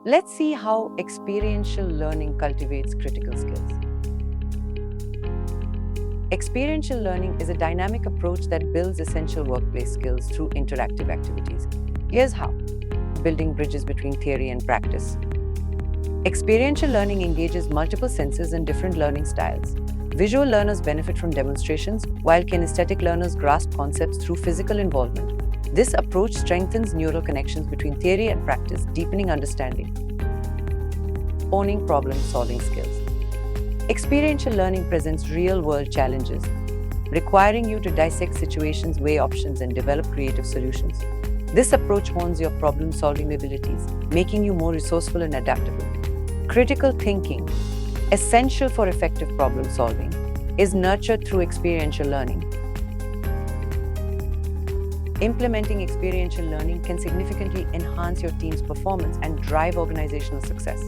Let's see how experiential learning cultivates critical skills. Experiential learning is a dynamic approach that builds essential workplace skills through interactive activities. Here's how: building bridges between theory and practice. Experiential learning engages multiple senses and different learning styles. Visual learners benefit from demonstrations, while kinesthetic learners grasp concepts through physical involvement. This approach strengthens neural connections between theory and practice, deepening understanding. Owning problem-solving skills. Experiential learning presents real-world challenges, requiring you to dissect situations, weigh options, and develop creative solutions. This approach hones your problem-solving abilities, making you more resourceful and adaptable. Critical thinking, essential for effective problem-solving, is nurtured through experiential learning. Implementing experiential learning can significantly enhance your team's performance and drive organizational success.